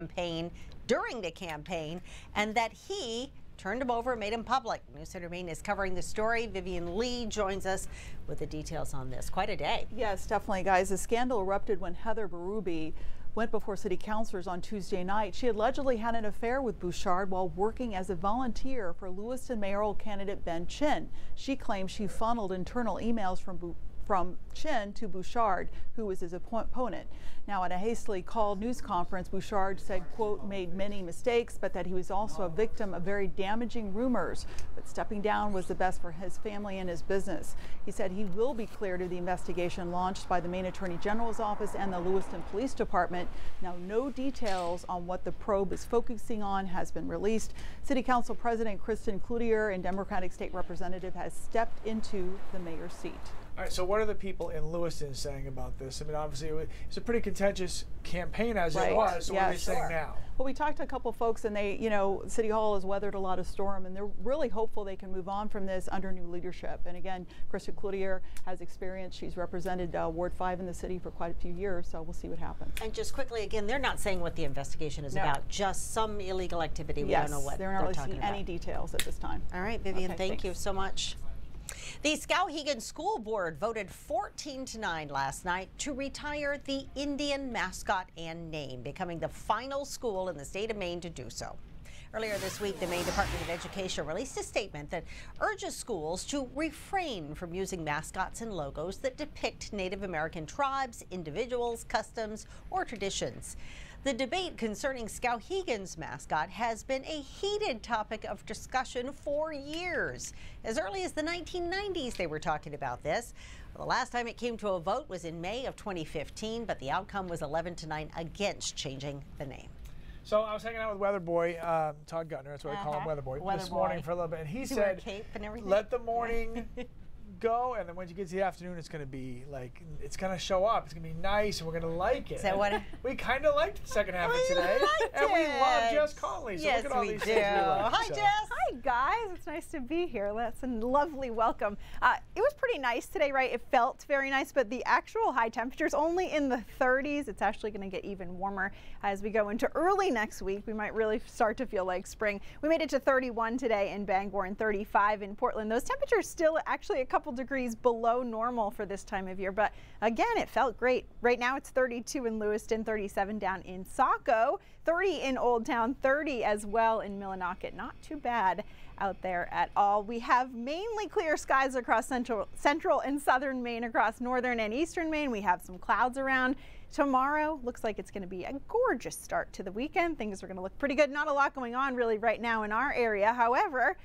campaign during the campaign, and that he turned him over and made him public. News Center Maine is covering the story. Vivian Lee joins us with the details on this. Quite a day. Yes, definitely, guys. The scandal erupted when Heather Berube went before city councilors on Tuesday night. She allegedly had an affair with Bouchard while working as a volunteer for Lewiston mayoral candidate Ben Chin. She claims she funneled internal emails from Chin to Bouchard, who was his opponent. Now, at a hastily called news conference, Bouchard said, quote, made many mistakes, but that he was also a victim of very damaging rumors. But stepping down was the best for his family and his business. He said he will be cleared of the investigation launched by the Maine Attorney General's office and the Lewiston Police Department. Now, no details on what the probe is focusing on has been released. City Council President Kristen Cloutier and Democratic State Representative has stepped into the mayor's seat. All right, so what are the people in Lewiston saying about this? I mean, obviously, it's a pretty contentious campaign as it was, so what are they saying now? Well, we talked to a couple folks, and they, City Hall has weathered a lot of storm, and they're really hopeful they can move on from this under new leadership. And again, Kristen Cloutier has experience. She's represented Ward 5 in the city for quite a few years, so we'll see what happens. And just quickly, again, they're not saying what the investigation is about, just some illegal activity. We don't know what they're not releasing any details at this time. All right, Vivian, thank you so much. The Skowhegan School Board voted 14-9 last night to retire the Indian mascot and name, becoming the final school in the state of Maine to do so. Earlier this week, the Maine Department of Education released a statement that urges schools to refrain from using mascots and logos that depict Native American tribes, individuals, customs, or traditions. The debate concerning Skowhegan's mascot has been a heated topic of discussion for years. As early as the 1990s, they were talking about this. Well, the last time it came to a vote was in May of 2015, but the outcome was 11-9 against changing the name. So I was hanging out with Weather Boy, Todd Gutner, that's what I call him, Weather Boy, this morning for a little bit, and he said, let the morning go, and then when you get to the afternoon, it's going to be like, it's going to show up. It's going to be nice, and we're going to like it. So what? We kind of liked the second half of today, and we love Jess Conley. So yes, look at all we these do. things we like. Hi, so. Jess. Hi, guys. It's nice to be here. That's a lovely welcome. It was pretty nice today, right? It felt very nice, but the actual high temperatures only in the 30s. It's actually going to get even warmer as we go into early next week. We might really start to feel like spring. We made it to 31 today in Bangor and 35 in Portland. Those temperatures still actually a couple degrees below normal for this time of year, but again, it felt great. Right now it's 32 in Lewiston, 37 down in Saco, 30 in Old Town, 30 as well in Millinocket. Not too bad out there at all. We have mainly clear skies across central and southern Maine, across northern and eastern Maine. We have some clouds around. Tomorrow looks like it's going to be a gorgeous start to the weekend. Things are going to look pretty good. Not a lot going on really right now in our area. However,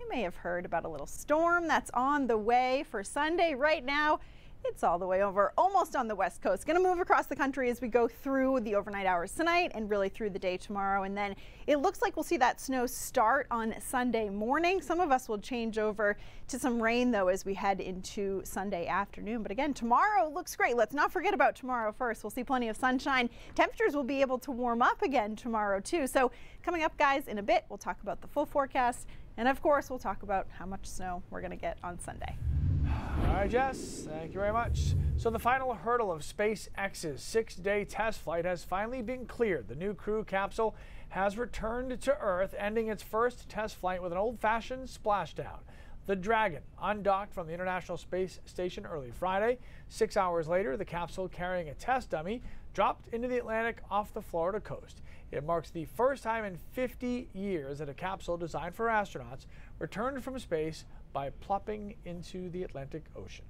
you may have heard about a little storm that's on the way for Sunday. Right now, it's all the way over, almost on the west coast. Going to move across the country as we go through the overnight hours tonight and really through the day tomorrow. And then it looks like we'll see that snow start on Sunday morning. Some of us will change over to some rain, though, as we head into Sunday afternoon. But again, tomorrow looks great. Let's not forget about tomorrow first. We'll see plenty of sunshine. Temperatures will be able to warm up again tomorrow, too. So coming up, guys, in a bit, we'll talk about the full forecast. And of course, we'll talk about how much snow we're going to get on Sunday. All right, Jess, thank you very much. So the final hurdle of SpaceX's 6-day test flight has finally been cleared. The new crew capsule has returned to Earth, ending its first test flight with an old-fashioned splashdown. The Dragon undocked from the International Space Station early Friday. 6 hours later, the capsule carrying a test dummy dropped into the Atlantic off the Florida coast. It marks the first time in 50 years that a capsule designed for astronauts returned from space by plopping into the Atlantic Ocean.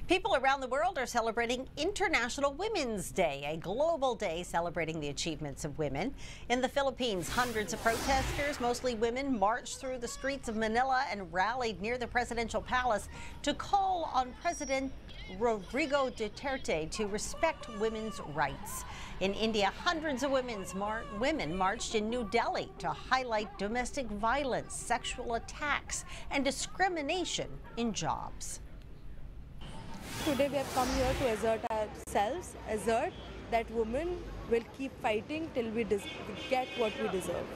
People around the world are celebrating International Women's Day, a global day celebrating the achievements of women. In the Philippines, hundreds of protesters, mostly women, marched through the streets of Manila and rallied near the presidential palace to call on President Rodrigo Duterte to respect women's rights. In India, hundreds of women marched in New Delhi to highlight domestic violence, sexual attacks, and discrimination in jobs. Today we have come here to assert ourselves, assert that women will keep fighting till we get what we deserve.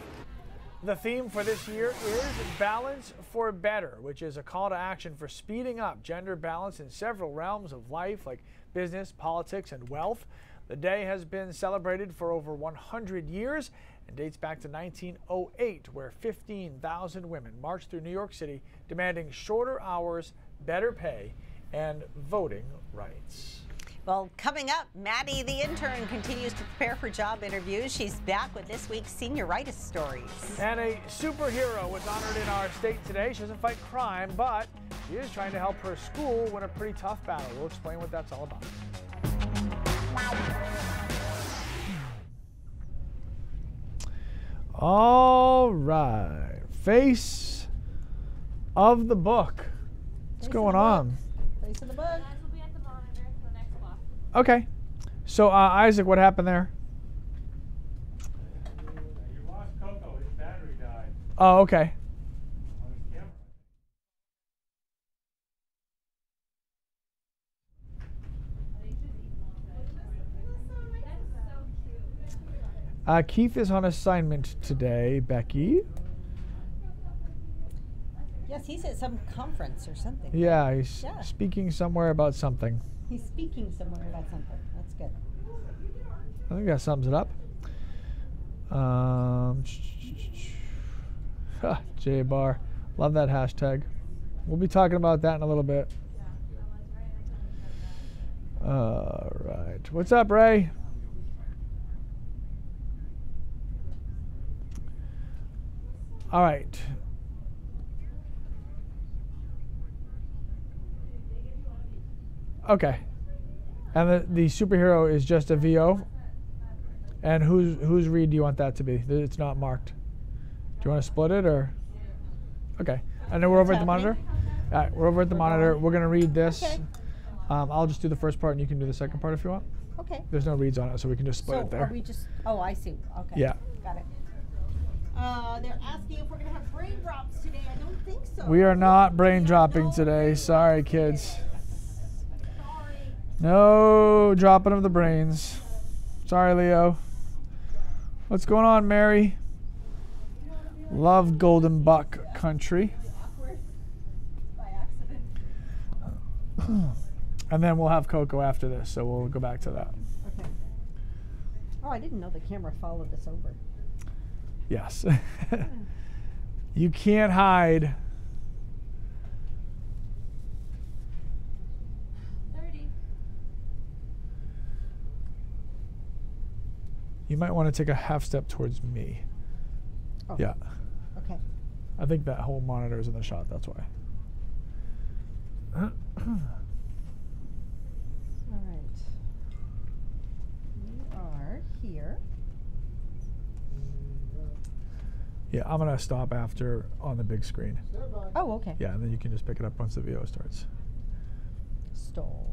The theme for this year is Balance for Better, which is a call to action for speeding up gender balance in several realms of life like business, politics, and wealth. The day has been celebrated for over 100 years and dates back to 1908, where 15,000 women marched through New York City demanding shorter hours, better pay, and voting rights. Well, coming up, Maddie the intern continues to prepare for job interviews. She's back with this week's senioritis stories. And a superhero was honored in our state today. She doesn't fight crime, but she is trying to help her school win a pretty tough battle. We'll explain what that's all about. All right, face of the book. What's going on? Face of the book. Okay, so Isaac, what happened there? You lost Coco. His battery died. Oh, okay. On his camera. Keith is on assignment today, Becky. Yes, he's at some conference or something. Yeah, he's speaking somewhere about something. He's speaking somewhere about something. That's good. I think that sums it up. J-Bar. Love that hashtag. We'll be talking about that in a little bit. All right. What's up, Ray? All right. Okay. And the superhero is just a VO. And whose read do you want that to be? It's not marked. Do you want to split it or? Okay. And then we're over at the monitor. All right, we're over at the monitor. We're gonna read this. Okay. I'll just do the first part, and you can do the second part if you want. Okay. There's no reads on it, so we can just split it there. Are we just? Oh, I see. Okay. Yeah. Got it. They're asking if we're gonna have brain drops today. I don't think so. We are not brain dropping today. Sorry, kids. No dropping of the brains. Sorry, Leo. What's going on, Mary? Love Golden Buck country. And then we'll have Coco after this, so we'll go back to that. Okay. Oh, I didn't know the camera followed us over. Yes. You can't hide. 30. You might want to take a half step towards me. Oh. Yeah. Okay. I think that whole monitor is in the shot, that's why. All right. We are here. Yeah, I'm going to stop after on the big screen. Oh, okay. Yeah, and then you can just pick it up once the VO starts. Stole.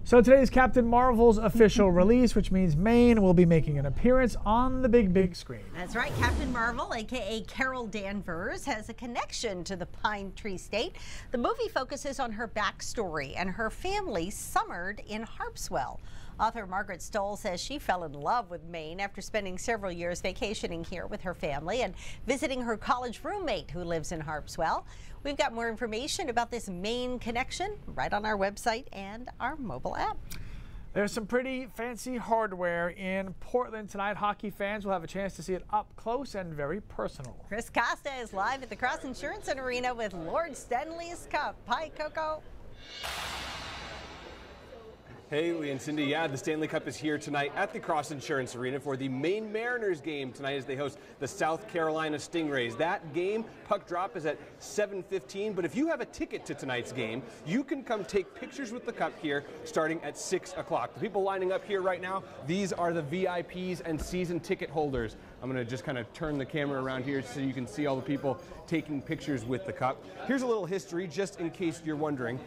So today's Captain Marvel's official release, which means Maine will be making an appearance on the big screen. That's right. Captain Marvel, aka Carol Danvers, has a connection to the Pine Tree State. The movie focuses on her backstory and her family summered in Harpswell. Author Margaret Stoll says she fell in love with Maine after spending several years vacationing here with her family and visiting her college roommate who lives in Harpswell. We've got more information about this Maine connection right on our website and our mobile app. There's some pretty fancy hardware in Portland tonight. Hockey fans will have a chance to see it up close and very personal. Chris Costa is live at the Cross Insurance Arena with Lord Stanley's Cup. Hi, Coco. Hey, Lee and Cindy. Yeah, the Stanley Cup is here tonight at the Cross Insurance Arena for the Maine Mariners game tonight as they host the South Carolina Stingrays. That game, puck drop, is at 7:15, but if you have a ticket to tonight's game, you can come take pictures with the cup here starting at 6 o'clock. The people lining up here right now, these are the VIPs and season ticket holders. I'm going to just kind of turn the camera around here so you can see all the people taking pictures with the cup. Here's a little history, just in case you're wondering.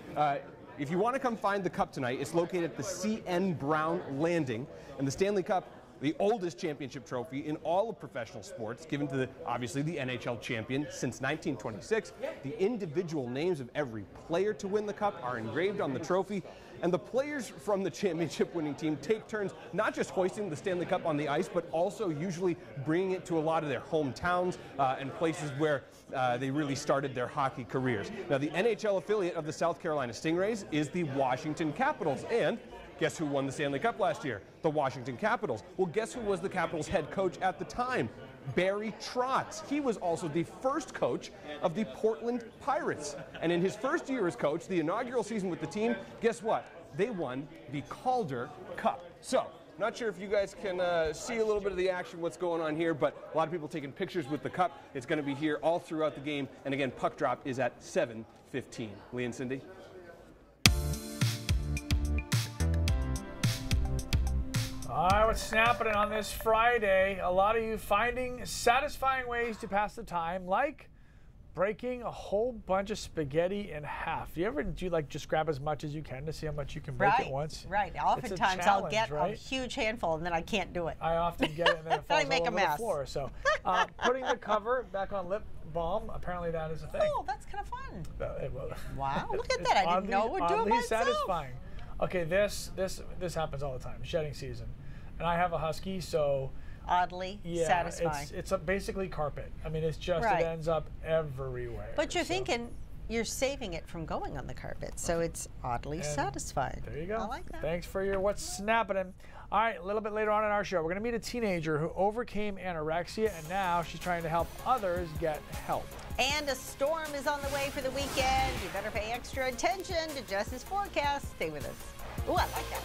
If you want to come find the cup tonight, it's located at the C.N. Brown Landing. And the Stanley Cup, the oldest championship trophy in all of professional sports, given to, obviously, the NHL champion since 1926. The individual names of every player to win the cup are engraved on the trophy. And the players from the championship winning team take turns not just hoisting the Stanley Cup on the ice, but also usually bringing it to a lot of their hometowns and places where they really started their hockey careers. Now, the NHL affiliate of the South Carolina Stingrays is the Washington Capitals. And guess who won the Stanley Cup last year? The Washington Capitals. Well, guess who was the Capitals head coach at the time? Barry Trotz. He was also the first coach of the Portland Pirates. And in his first year as coach, the inaugural season with the team, guess what? They won the Calder Cup. So, not sure if you guys can see a little bit of the action, what's going on here, but a lot of people taking pictures with the cup. It's going to be here all throughout the game. And again, puck drop is at 7:15. Lee and Cindy. All right, what's snapping on this Friday? A lot of you finding satisfying ways to pass the time, like breaking a whole bunch of spaghetti in half. Do you ever like just grab as much as you can to see how much you can break at once? Right. Oftentimes I'll get a huge handful and then I can't do it. I often get it and then it falls all over the floor. So putting the cover back on lip balm, apparently that is a thing. Oh, that's kind of fun. Wow, look at that. I didn't know it would do it myself. Satisfying. Okay, this happens all the time, shedding season. And I have a husky, so oddly satisfying. It's basically carpet. I mean, it's just it ends up everywhere. But you're thinking you're saving it from going on the carpet, so it's oddly satisfying. There you go. I like that. Thanks for your what's snapping. All right, a little bit later on in our show, we're going to meet a teenager who overcame anorexia, and now she's trying to help others get help. And a storm is on the way for the weekend. You better pay extra attention to Jess's forecast. Stay with us. Ooh, I like that.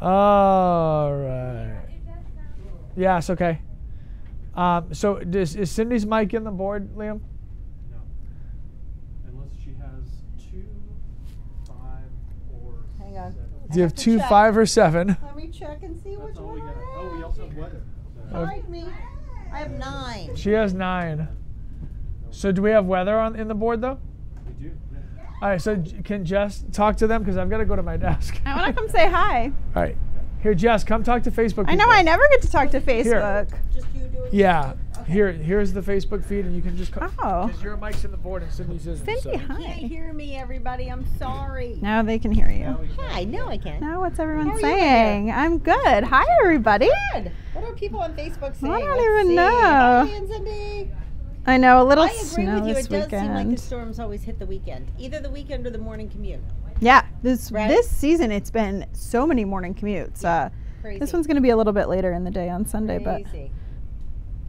All right. Yes, okay. So is Cindy's mic in the board, Liam? No. Unless she has 2, 5, or Hang on. 7. Do you have 2, 5, or 7? Let me check and see which one I have. Oh, we also have weather. Hide me. I have 9. She has 9. So do we have weather in the board though? We do. Yeah. All right, so can Jess talk to them because I've got to go to my desk. I want to come say hi. All right. Here, Jess, come talk to Facebook people. I know I never get to talk to Facebook. Just you doing Yeah. Okay. Here's the Facebook feed, and you can just call. Oh. Because your mic's in the board and Cindy's isn't. Cindy, so. hi. Can't hear me, everybody. I'm sorry. Now they can hear you. Hi, now I can. Now what's everyone How are you saying? I'm good. Hi, everybody. Good. What are people on Facebook saying? I don't Let's even see. know. Hi, Ann Cindy. I know, a little I agree snow with you. this It does seem like the weekend. storms always hit the weekend. Either the weekend or the morning commute. Yeah, this Right? season it's been so many morning commutes. Crazy. This one's going to be a little bit later in the day on Sunday, but Crazy.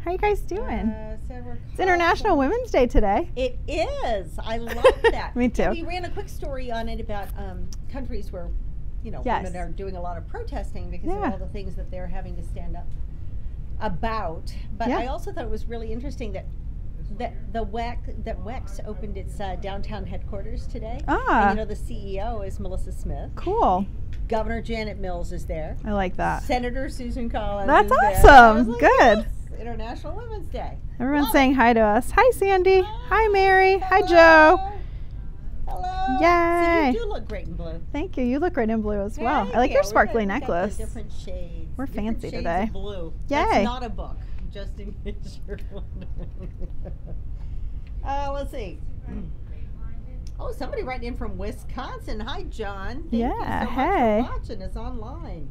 how you guys doing? Sarah It's International Women's Day today. It is. I love that. Me too. And we ran a quick story on it about countries where, Yes. women are doing a lot of protesting because of Yeah. all the things that they're having to stand up about. But Yeah. I also thought it was really interesting that WEX opened its downtown headquarters today. Ah. And, the CEO is Melissa Smith. Cool. Governor Janet Mills is there. I like that. Senator Susan Collins That's is there. I was awesome. like, Good. yes, International Women's Day. Everyone's Love saying hi to us. Hi, Sandy. Hi, Mary. Hi, Joe. Hello. Yay. So you do look great in blue. Thank you. You look great in blue as well. Thank I like you. your We're sparkly gonna pick out the necklace. different shades. We're Different fancy shades today. Of blue. Yay. That's not a book, just in case you're wondering. Let's see. Oh, somebody writing in from Wisconsin. Hi, John. Thank Yeah, you so hey. much for watching us online.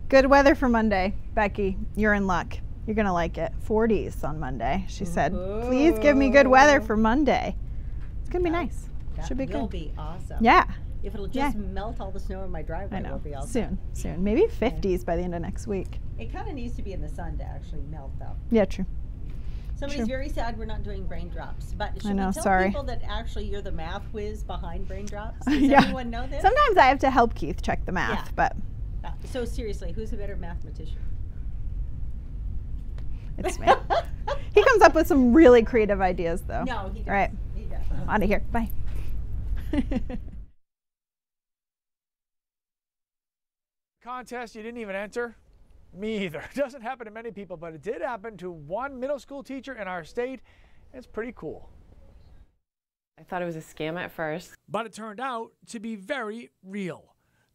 Good weather for Monday. Becky, you're in luck. You're going to like it. 40s on Monday. She said, please give me good weather for Monday. It's going to be nice. That Should be will good. be awesome. Yeah. If it'll just melt all the snow in my driveway, I know. it'll be awesome. Soon. Maybe 50s by the end of next week. It kind of needs to be in the sun to actually melt, though. Yeah, true. Somebody's True. very sad we're not doing braindrops. But should I know, we tell sorry. people that actually you're the math whiz behind braindrops? Does Yeah. anyone know this? Sometimes I have to help Keith check the math, Yeah. but So seriously, who's a better mathematician? it's me. He comes up with some really creative ideas, though. No, he does. All right. He does. Out of here. Bye. Contest you didn't even enter? Me either. It doesn't happen to many people, but it did happen to one middle school teacher in our state. It's pretty cool. I thought it was a scam at first. But it turned out to be very real.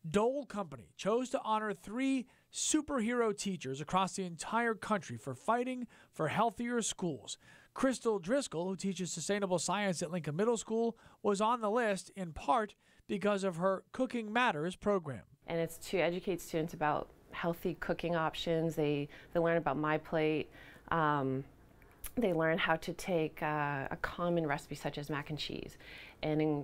Dole Company chose to honor 3 superhero teachers across the entire country for fighting for healthier schools. Crystal Driscoll, who teaches sustainable science at Lincoln Middle School, was on the list in part because of her Cooking Matters program. And it's to educate students about healthy cooking options. They learn about My Plate. They learn how to take a common recipe such as mac and cheese and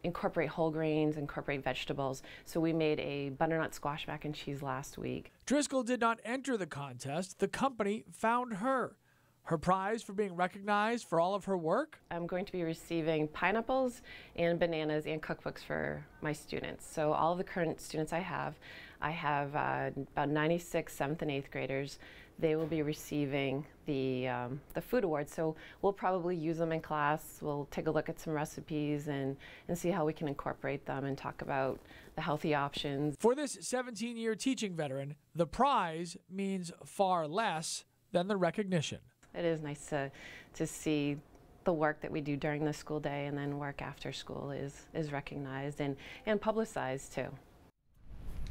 incorporate whole grains, incorporate vegetables. So we made a butternut squash mac and cheese last week. Driscoll did not enter the contest. The company found her. Her prize for being recognized for all of her work? I'm going to be receiving pineapples and bananas and cookbooks for my students. So all of the current students I have about 96 7th and 8th graders. They will be receiving the food award. So we'll probably use them in class. We'll take a look at some recipes and see how we can incorporate them and talk about the healthy options. For this 17-year teaching veteran, the prize means far less than the recognition. It is nice to see the work that we do during the school day and then work after school is recognized and publicized too.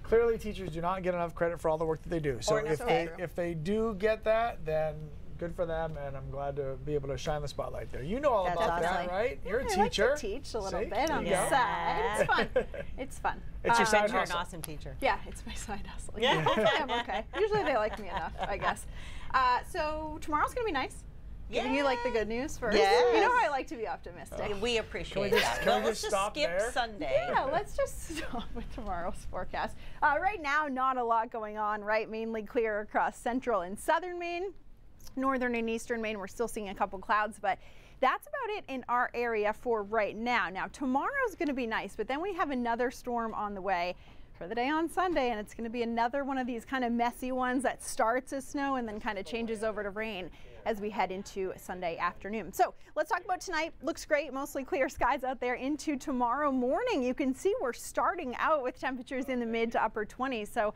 Clearly, teachers do not get enough credit for all the work that they do. So if they do get that, then good for them, and I'm glad to be able to shine the spotlight there. You know all about that, right? You're a teacher. I like to teach a little bit on the side. It's fun. It's fun. It's your side hustle. You're an awesome teacher. Yeah, it's my side hustle. Yeah, hopefully I'm okay. Usually they like me enough, I guess. So tomorrow's going to be nice. Giving you like the good news first. Yes. You know how I like to be optimistic. We appreciate that. Well, let's just skip Sunday. Yeah, let's just stop with tomorrow's forecast. Right now, not a lot going on, right? Mainly clear across central and southern Maine. Northern and eastern Maine, we're still seeing a couple clouds, but that's about it in our area for right now. Now, tomorrow's going to be nice, but then we have another storm on the way for the day on Sunday, and it's going to be another one of these kind of messy ones that starts as snow and then kind of changes over to rain as we head into Sunday afternoon. So let's talk about tonight. Looks great, mostly clear skies out there into tomorrow morning. You can see we're starting out with temperatures in the mid to upper 20s, so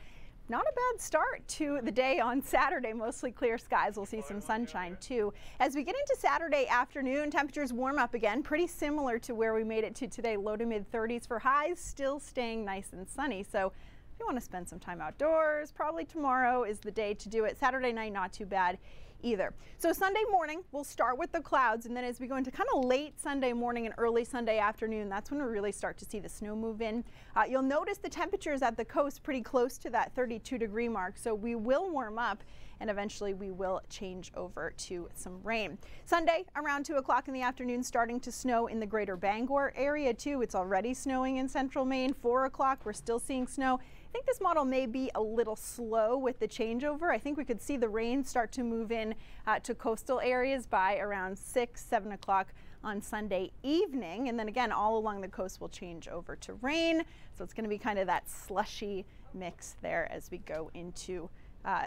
not a bad start to the day on Saturday. Mostly clear skies. We'll see some sunshine too. As we get into Saturday afternoon, temperatures warm up again, pretty similar to where we made it to today. Low to mid 30s for highs, still staying nice and sunny. So if you want to spend some time outdoors, probably tomorrow is the day to do it. Saturday night, not too bad either. So Sunday morning, we'll start with the clouds, and then as we go into kind of late Sunday morning and early Sunday afternoon, that's when we really start to see the snow move in. You'll notice the temperatures at the coast pretty close to that 32-degree mark, so we will warm up and eventually we will change over to some rain. Sunday around 2 o'clock in the afternoon, starting to snow in the greater Bangor area too. It's already snowing in central Maine. 4 o'clock, we're still seeing snow. I think this model may be a little slow with the changeover. I think we could see the rain start to move in to coastal areas by around 6, 7 o'clock on Sunday evening. And then again, all along the coast will change over to rain. So it's going to be kind of that slushy mix there as we go into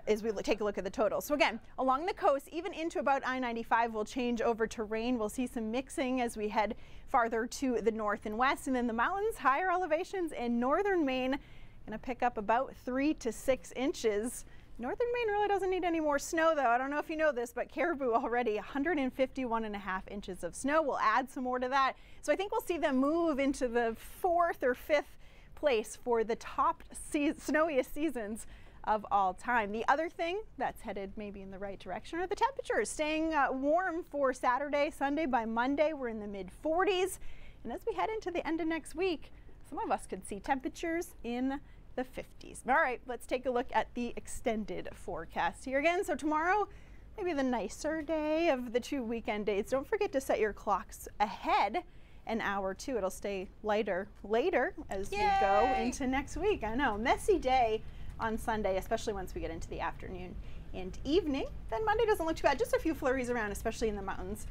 as we take a look at the total. So again, along the coast, even into about I-95, will change over to rain. We'll see some mixing as we head farther to the north and west. And then the mountains, higher elevations in northern Maine, going to pick up about 3 to 6 inches. Northern Maine really doesn't need any more snow, though. I don't know if you know this, but Caribou already 151.5 inches of snow. We'll add some more to that. So I think we'll see them move into the 4th or 5th place for the top snowiest seasons of all time. The other thing that's headed maybe in the right direction are the temperatures. Staying warm for Saturday, Sunday. By Monday, we're in the mid 40s. And as we head into the end of next week, some of us could see temperatures in the 50s. All right, let's take a look at the extended forecast here again. So tomorrow, maybe the nicer day of the 2 weekend days. Don't forget to set your clocks ahead an hour too. It'll stay lighter later as we go into next week. I know, messy day on Sunday, especially once we get into the afternoon and evening. Then Monday doesn't look too bad. Just a few flurries around, especially in the mountains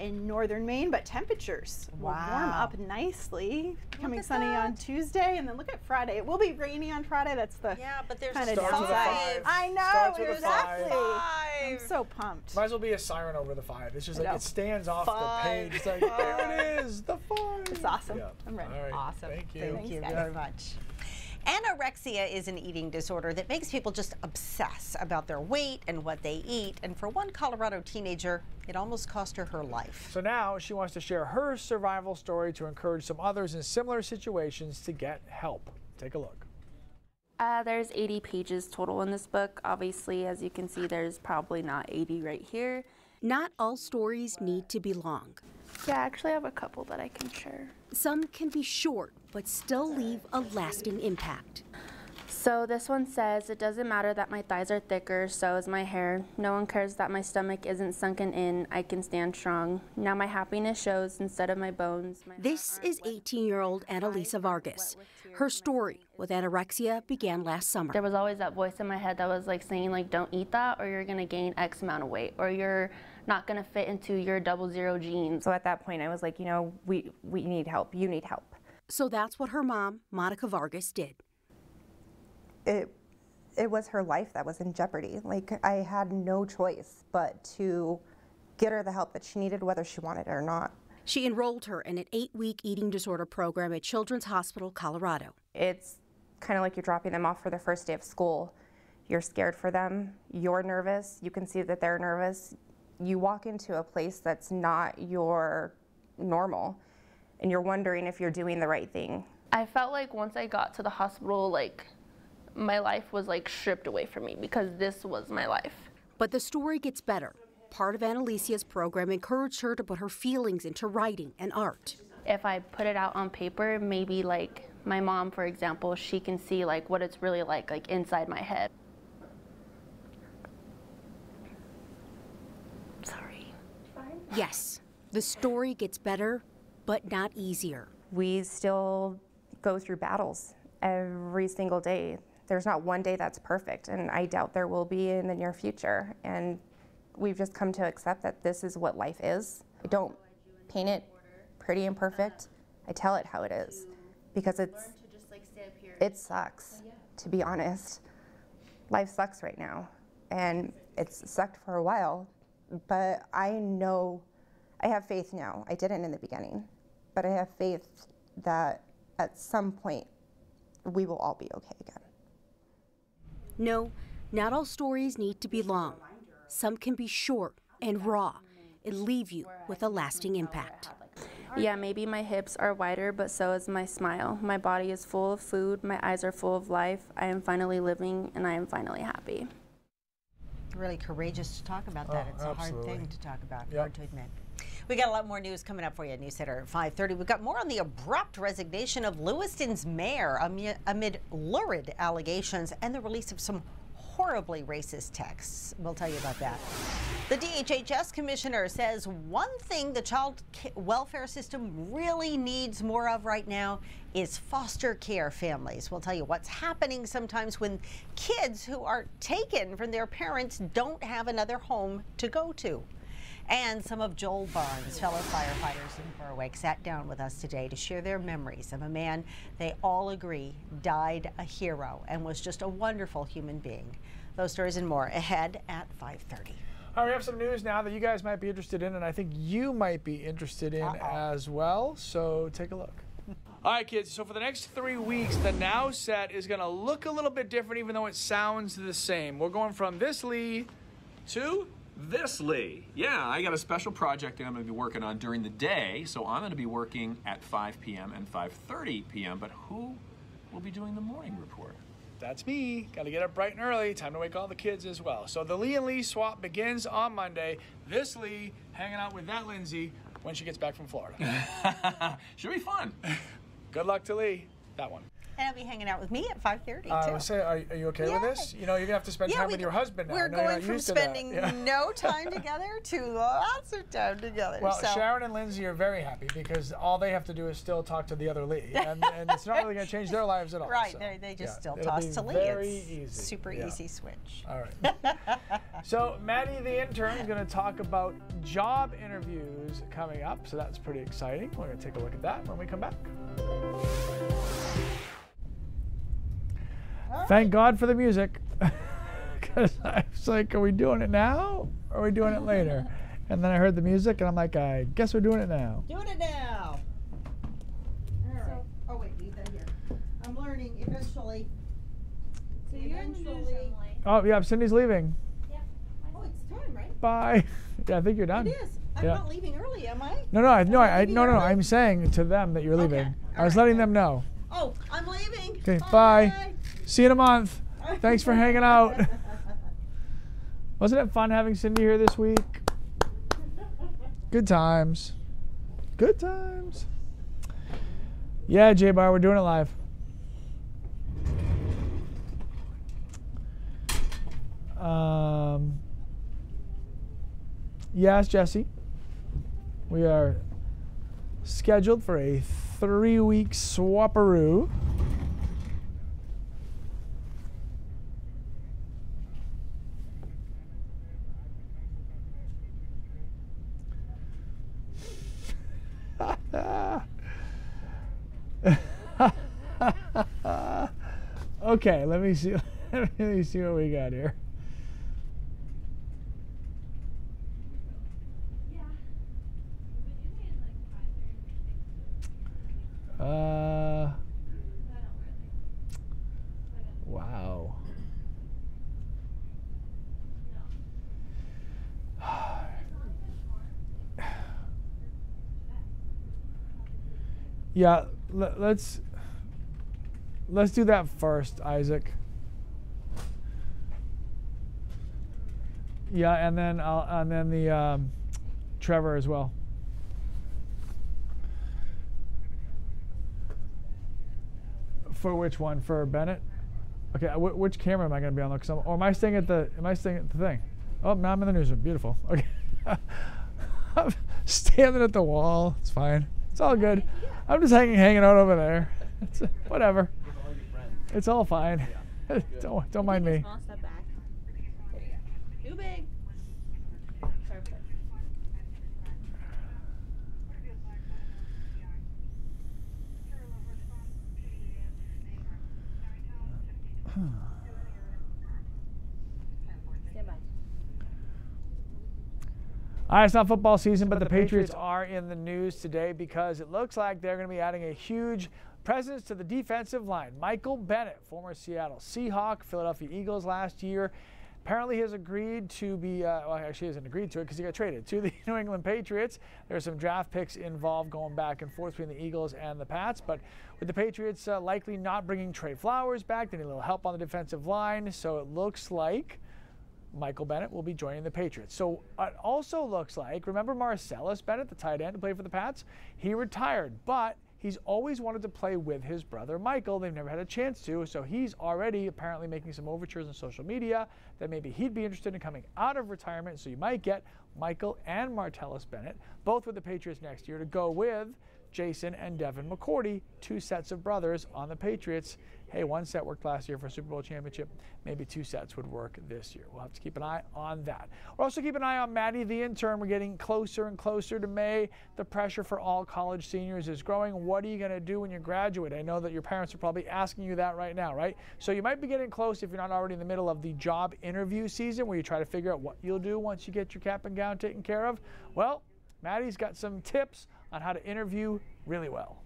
in northern Maine, but temperatures will warm up nicely. Becoming sunny on Tuesday, and then look at Friday. It will be rainy on Friday. That's the but there's kind a of five. I know, Starts with a exactly. 5. I'm so pumped. Might as well be a siren over the 5. It's just like it stands off 5. the page. It's like, there it is, the 5. It's awesome. Yeah. I'm ready. All right. Awesome. Thank you. Thank you very much. Anorexia is an eating disorder that makes people just obsess about their weight and what they eat. And for one Colorado teenager, it almost cost her her life. So now she wants to share her survival story to encourage some others in similar situations to get help. Take a look. There's 80 pages total in this book. Obviously, as you can see, there's probably not 80 right here. Not all stories need to be long. Yeah, I actually have a couple that I can share. Some can be short, but still leave a lasting impact. So this one says, it doesn't matter that my thighs are thicker, so is my hair. No one cares that my stomach isn't sunken in. I can stand strong. Now my happiness shows instead of my bones. This is 18-year-old Annalisa Vargas. Her story with anorexia began last summer. There was always that voice in my head that was like saying, like, don't eat that or you're gonna gain X amount of weight, or you're not gonna fit into your 00 jeans. So at that point I was like, you know, we need help, you need help. So that's what her mom, Monica Vargas, did. It was her life that was in jeopardy. Like, I had no choice but to get her the help that she needed, whether she wanted it or not. She enrolled her in an 8-week eating disorder program at Children's Hospital, Colorado. It's kind of like you're dropping them off for their first day of school. You're scared for them, you're nervous, you can see that they're nervous. You walk into a place that's not your normal, and you're wondering if you're doing the right thing. I felt like once I got to the hospital, like, my life was like stripped away from me because this was my life. But the story gets better. Part of Annalisia's program encouraged her to put her feelings into writing and art. If I put it out on paper, maybe like my mom, for example, she can see like what it's really like inside my head. Sorry. Yes, the story gets better, but not easier. We still go through battles every single day. There's not one day that's perfect, and I doubt there will be in the near future. And we've just come to accept that this is what life is. I don't paint it pretty and perfect. I tell it how it is, because it sucks, to be honest. Life sucks right now, and it's sucked for a while, but I know, I have faith now. I didn't in the beginning, but I have faith that at some point we will all be okay again. No, not all stories need to be long. Some can be short and raw and leave you with a lasting impact. Yeah, maybe my hips are wider, but so is my smile. My body is full of food, my eyes are full of life. I am finally living, and I am finally happy. Really courageous to talk about that. It's absolutely. a hard thing to talk about, Yep. hard to admit. We got a lot more news coming up for you at News Center at 5:30. We've got more on the abrupt resignation of Lewiston's mayor amid lurid allegations and the release of some horribly racist texts. We'll tell you about that. The DHHS commissioner says one thing the child welfare system really needs more of right now is foster care families. We'll tell you what's happening sometimes when kids who are taken from their parents don't have another home to go to. And some of Joel Barnes' fellow firefighters in Berwick sat down with us today to share their memories of a man they all agree died a hero and was just a wonderful human being. Those stories and more ahead at 5:30. All right, we have some news now that you guys might be interested in, and I think you might be interested in as well. So take a look. All right, kids, so for the next 3 weeks, the Now set is going to look a little bit different, even though it sounds the same. We're going from this Lee to this Lee. Yeah, I got a special project that I'm going to be working on during the day, so I'm going to be working at 5 p.m. and 5:30 p.m., but who will be doing the morning report? That's me. Got to get up bright and early. Time to wake all the kids as well. So the Lee and Lee swap begins on Monday. This Lee hanging out with that Lindsay when she gets back from Florida. Should be fun. Good luck to Lee. That one. And I'll be hanging out with me at 5:30 too. Are you okay with this? You know, you're gonna have to spend time with your husband now. We're I know you're going not from used to that. spending Yeah. no time together to lots of time together. Well, so. Sharon and Lindsay are very happy because all they have to do is still talk to the other Lee, and it's not really going to change their lives at all. Right, so, they just still it'll toss be to Lee. Very it's easy. Super easy switch. All right. So Maddie, the intern, is going to talk about job interviews coming up. So that's pretty exciting. We're going to take a look at that when we come back. Thank God for the music, because I was like, are we doing it now or are we doing it later? And then I heard the music and I'm like, I guess we're doing it now. Doing it now. All right. Oh wait, leave that here. I'm learning eventually. So you're in the news, Emily. Oh yeah, Cindy's leaving. Yeah. Oh, it's time, right? Bye. Yeah, I think you're done. It is. I'm not leaving early, am I? No, I'm saying to them that you're leaving. Okay. I was letting them know. Oh, I'm leaving. Okay, bye. See you in a month. Thanks for hanging out. Wasn't it fun having Cindy here this week? Good times. Good times. Yeah, J-Bar, we're doing it live. Yes, Jesse. We are scheduled for a 3-week swaparoo. Okay, let me see. Let me see what we got here. Wow. Yeah, let's do that first, Isaac. Yeah, and then the Trevor as well. For which one? For Bennett? Okay, which camera am I going to be on? Or am I staying at the thing? Oh, now I'm in the newsroom. Beautiful. Okay. I'm standing at the wall. It's fine. It's all good. I'm just hanging out over there. It's whatever. It's all fine. Don't mind me. Small step back. There you go. Too big. Perfect. Stand by. All right, it's not football season, but the Patriots are in the news today because it looks like they're going to be adding a huge presence to the defensive line. Michael Bennett, former Seattle Seahawk, Philadelphia Eagles last year, apparently has agreed to be, well, actually he hasn't agreed to it because he got traded to the New England Patriots. There's some draft picks involved going back and forth between the Eagles and the Pats, but with the Patriots likely not bringing Trey Flowers back, they need a little help on the defensive line, so it looks like Michael Bennett will be joining the Patriots. So it also looks like, remember Marcellus Bennett, the tight end who played for the Pats? He retired, but he's always wanted to play with his brother Michael. They've never had a chance to, so he's already apparently making some overtures on social media that maybe he'd be interested in coming out of retirement. So you might get Michael and Martellus Bennett, both with the Patriots next year, to go with Jason and Devin McCourty, 2 sets of brothers on the Patriots. Hey, 1 set worked last year for a Super Bowl championship. Maybe 2 sets would work this year. We'll have to keep an eye on that. We'll also keep an eye on Maddie, the intern. We're getting closer and closer to May. The pressure for all college seniors is growing. What are you going to do when you graduate? I know that your parents are probably asking you that right now, right? So you might be getting close if you're not already in the middle of the job interview season where you try to figure out what you'll do once you get your cap and gown taken care of. Well, Maddie's got some tips on how to interview really well.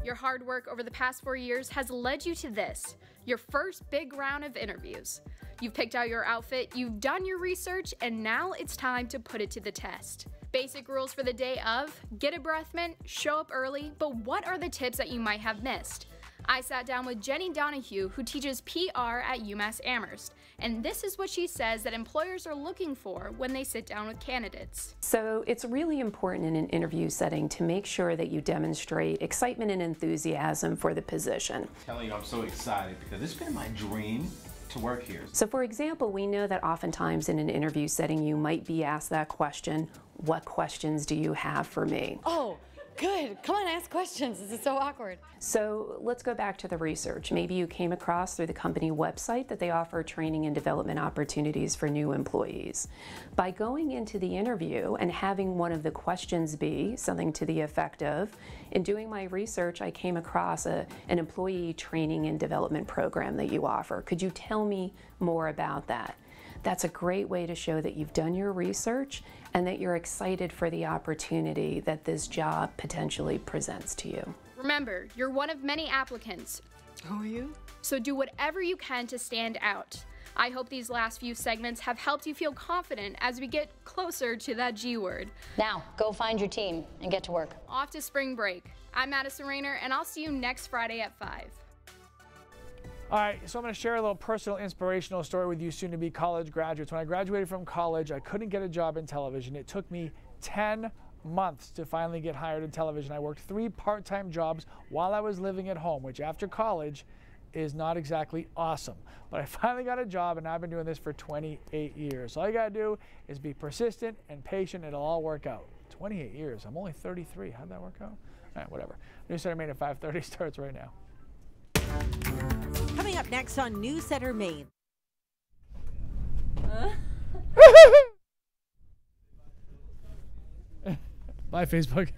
Your hard work over the past 4 years has led you to this, your first big round of interviews. You've picked out your outfit, you've done your research, and now it's time to put it to the test. Basic rules for the day of: get a breath mint, show up early, but what are the tips that you might have missed? I sat down with Jenny Donahue, who teaches PR at UMass Amherst, and this is what she says that employers are looking for when they sit down with candidates. So it's really important in an interview setting to make sure that you demonstrate excitement and enthusiasm for the position. I'm telling you, I'm so excited because it's been my dream to work here. So for example, we know that oftentimes in an interview setting you might be asked that question, what questions do you have for me? Oh, good. Come on, ask questions. This is so awkward. So let's go back to the research. Maybe you came across through the company website that they offer training and development opportunities for new employees. By going into the interview and having one of the questions be something to the effect of, in doing my research, I came across an employee training and development program that you offer. Could you tell me more about that? That's a great way to show that you've done your research and that you're excited for the opportunity that this job potentially presents to you. Remember, you're one of many applicants. Who are you? So do whatever you can to stand out. I hope these last few segments have helped you feel confident as we get closer to that G word. Now, go find your team and get to work. Off to spring break. I'm Madison Rayner, and I'll see you next Friday at 5. All right, so I'm going to share a little personal inspirational story with you soon-to-be college graduates. When I graduated from college, I couldn't get a job in television. It took me 10 months to finally get hired in television. I worked 3 part-time jobs while I was living at home, which after college is not exactly awesome. But I finally got a job, and I've been doing this for 28 years. So all you got to do is be persistent and patient. It'll all work out. 28 years. I'm only 33. How'd that work out? All right, whatever. News Center Maine at 5:30 starts right now. Coming up next on News Center Maine. Bye, Facebook.